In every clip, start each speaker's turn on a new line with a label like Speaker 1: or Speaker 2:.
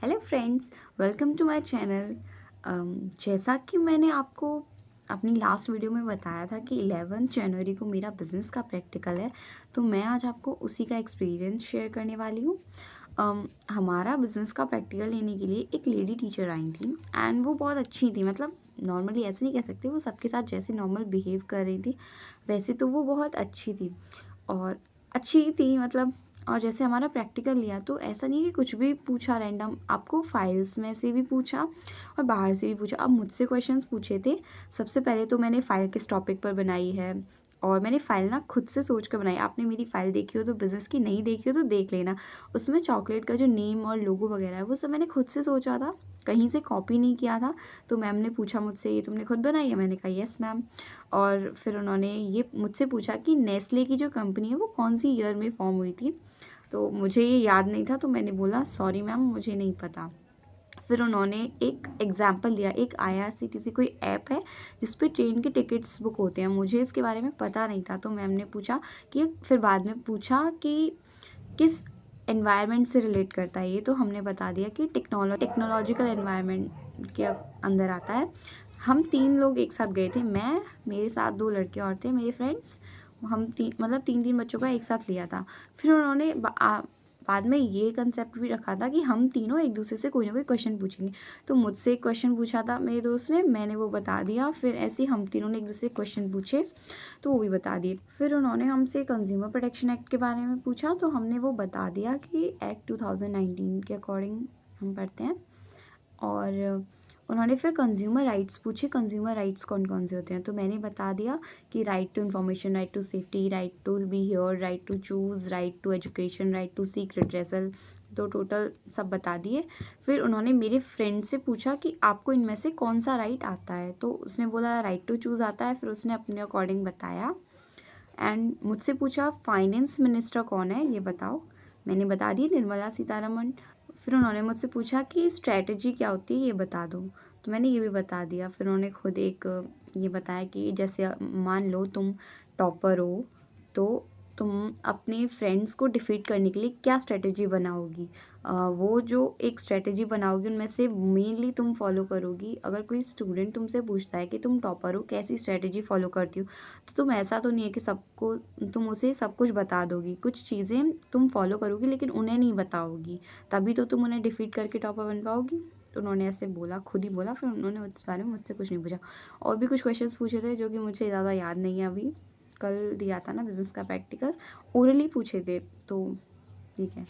Speaker 1: Hello friends, welcome to my channel. जैसा कि मैंने आपको अपनी लास्ट वीडियो में बताया था कि 11 जनवरी को मेरा बिज़नेस का प्रैक्टिकल है, तो मैं आज आपको उसी का एक्सपीरियंस शेयर करने वाली हूँ। हमारा बिज़नेस का प्रैक्टिकल लेने के लिए एक लेडी टीचर आई थी एंड वो बहुत अच्छी थी। मतलब नॉर्मली ऐसे नहीं कह सकते, वो सबके साथ जैसे नॉर्मल बिहेव कर रही थी वैसे तो वो बहुत अच्छी थी और अच्छी थी मतलब। और जैसे हमारा प्रैक्टिकल लिया तो ऐसा नहीं कि कुछ भी पूछा रैंडम, आपको फाइल्स में से भी पूछा और बाहर से भी पूछा। अब मुझसे क्वेश्चंस पूछे थे। सबसे पहले तो मैंने फ़ाइल किस टॉपिक पर बनाई है और मैंने फ़ाइल ना खुद से सोच कर बनाई। आपने मेरी फ़ाइल देखी हो तो बिज़नेस की, नहीं देखी हो तो देख लेना। उसमें चॉकलेट का जो नेम और लोगो वगैरह है वो सब मैंने खुद से सोचा था, कहीं से कॉपी नहीं किया था। तो मैम ने पूछा मुझसे, ये तुमने खुद बनाई है? मैंने कहा यस मैम। और फिर उन्होंने ये मुझसे पूछा कि नेस्ले की जो कंपनी है वो कौन सी ईयर में फॉर्म हुई थी। तो मुझे ये याद नहीं था, तो मैंने बोला सॉरी मैम, मुझे नहीं पता। फिर उन्होंने एक एग्जाम्पल दिया, एक IRCTC कोई ऐप है जिस पे ट्रेन के टिकट्स बुक होते हैं। मुझे इसके बारे में पता नहीं था, तो मैम ने पूछा कि, फिर बाद में पूछा कि किस एनवायरनमेंट से रिलेट करता है ये, तो हमने बता दिया कि टेक्नोलॉजिकल एनवायरनमेंट के अंदर आता है। हम 3 लोग एक साथ गए थे, मैं, मेरे साथ 2 लड़के और थे मेरे फ्रेंड्स। हम मतलब 3-3 बच्चों का एक साथ लिया था। फिर उन्होंने बाद में ये कंसेप्ट भी रखा था कि हम तीनों एक दूसरे से कोई ना कोई क्वेश्चन पूछेंगे। तो मुझसे एक क्वेश्चन पूछा था मेरे दोस्त ने, मैंने वो बता दिया। फिर ऐसे ही हम तीनों ने एक दूसरे क्वेश्चन पूछे तो वो भी बता दिए। फिर उन्होंने हमसे कंज्यूमर प्रोटेक्शन एक्ट के बारे में पूछा, तो हमने वो बता दिया कि एक्ट 2019 के अकॉर्डिंग हम पढ़ते हैं। और उन्होंने फिर कंज्यूमर राइट्स पूछे, कंज्यूमर राइट्स कौन कौन से होते हैं, तो मैंने बता दिया कि right to information, right to safety, right to be hear, right to choose, right to education, right to seek redressal. तो टोटल सब बता दिए। फिर उन्होंने मेरे फ्रेंड से पूछा कि आपको इनमें से कौन सा राइट आता है, तो उसने बोला राइट टू चूज़ आता है। फिर उसने अपने अकॉर्डिंग बताया। एंड मुझसे पूछा फाइनेंस मिनिस्टर कौन है ये बताओ, मैंने बता दी निर्मला सीतारमण। फिर उन्होंने मुझसे पूछा कि स्ट्रैटेजी क्या होती है ये बता दो, तो मैंने ये भी बता दिया। फिर उन्होंने खुद एक ये बताया कि जैसे मान लो तुम टॉपर हो तो तुम अपने फ्रेंड्स को डिफीट करने के लिए क्या स्ट्रैटेजी बनाओगी। वो जो एक स्ट्रैटेजी बनाओगी उनमें से मेनली तुम फॉलो करोगी। अगर कोई स्टूडेंट तुमसे पूछता है कि तुम टॉपर हो, कैसी स्ट्रैटेजी फॉलो करती हो, तो तुम ऐसा तो नहीं है कि सबको तुम उसे सब कुछ बता दोगी। कुछ चीज़ें तुम फॉलो करोगी लेकिन उन्हें नहीं बताओगी, तभी तो तुम उन्हें डिफीट करके टॉपर बन पाओगी। तो उन्होंने ऐसे बोला, खुद ही बोला। फिर उन्होंने उस बारे में मुझसे कुछ नहीं पूछा। और भी कुछ क्वेश्चंस पूछे थे जो कि मुझे ज़्यादा याद नहीं है अभी। कल दिया था ना बिज़नेस का प्रैक्टिकल, ओरली पूछे थे, तो ठीक है।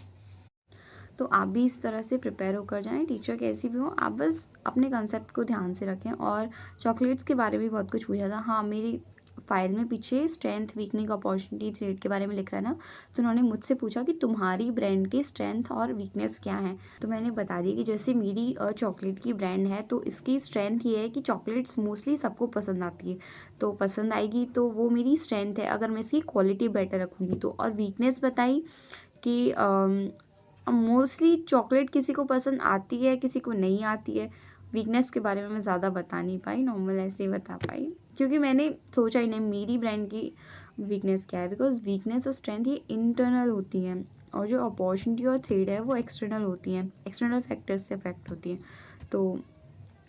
Speaker 1: तो आप भी इस तरह से प्रिपेयर होकर जाएँ, टीचर कैसी भी हो, आप बस अपने कंसेप्ट को ध्यान से रखें। और चॉकलेट्स के बारे में भी बहुत कुछ पूछा था। हाँ, मेरी फाइल में पीछे स्ट्रेंथ, वीकनेस, अपॉर्चुनिटी, थ्रेट के बारे में लिख रहा है ना, तो उन्होंने मुझसे पूछा कि तुम्हारी ब्रांड की स्ट्रेंथ और वीकनेस क्या है। तो मैंने बता दिया कि जैसे मेरी चॉकलेट की ब्रांड है तो इसकी स्ट्रेंथ ये है कि चॉकलेट्स मोस्टली सबको पसंद आती है, तो पसंद आएगी तो वो मेरी स्ट्रेंथ है अगर मैं इसकी क्वालिटी बेटर रखूँगी तो। और वीकनेस बताई कि मोस्टली चॉकलेट किसी को पसंद आती है, किसी को नहीं आती है। वीकनेस के बारे में मैं ज़्यादा बता नहीं पाई, नॉर्मल ऐसे ही बता पाई, क्योंकि मैंने सोचा ही नहीं मेरी ब्रांड की वीकनेस क्या है। बिकॉज वीकनेस और स्ट्रेंथ ये इंटरनल होती हैं और जो अपॉर्चुनिटी और थ्रेड है वो एक्सटर्नल होती हैं, एक्सटर्नल फैक्टर्स से अफेक्ट होती हैं। तो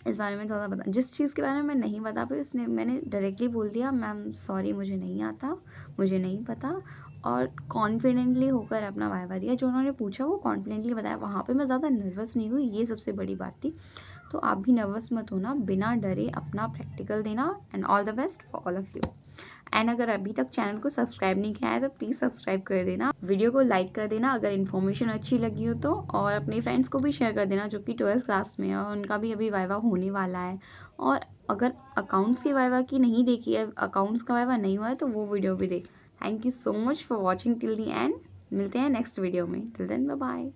Speaker 1: इस बारे में ज़्यादा बता, जिस चीज़ के बारे में मैं नहीं बता पाई उसने मैंने डायरेक्टली बोल दिया, मैम सॉरी मुझे नहीं आता, मुझे नहीं पता। और कॉन्फिडेंटली होकर अपना वाइवा दिया। जो उन्होंने पूछा वो कॉन्फिडेंटली बताया। वहाँ पे मैं ज़्यादा नर्वस नहीं हुई, ये सबसे बड़ी बात थी। तो आप भी नर्वस मत होना, बिना डरे अपना प्रैक्टिकल देना। And all the best for all of you. And अगर अभी तक चैनल को सब्सक्राइब नहीं किया है तो प्लीज़ सब्सक्राइब कर देना, वीडियो को लाइक कर देना अगर इन्फॉर्मेशन अच्छी लगी हो तो, और अपने फ्रेंड्स को भी शेयर कर देना जो कि 12th क्लास में है और उनका भी अभी वाइवा होने वाला है। और अगर अकाउंट्स के वाइवा की नहीं देखी है, अकाउंट्स का वाइवा नहीं हुआ है तो वो वीडियो भी देख। Thank you so much for watching till the and. मिलते हैं नेक्स्ट वीडियो में, टिल देन बाय बाय।